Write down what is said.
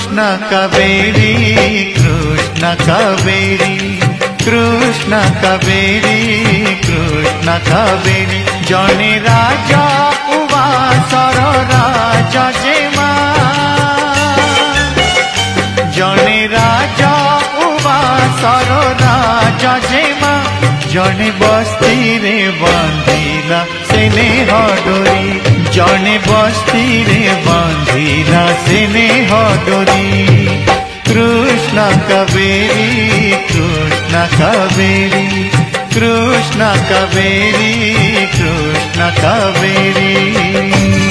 कृष्ण कावेरी कृष्ण कावेरी कृष्ण कावेरी कृष्ण कावेरी जने राजा उवासर राजा जेमा जने राजा उवासर राजा जेमा जने बस्ती रे बांधिला स्नेह डोरी जने बस्ती रे बांधिला स्नेह डोरी कृष्ण कावेरी कृष्ण कावेरी कृष्ण कावेरी कृष्ण कावेरी।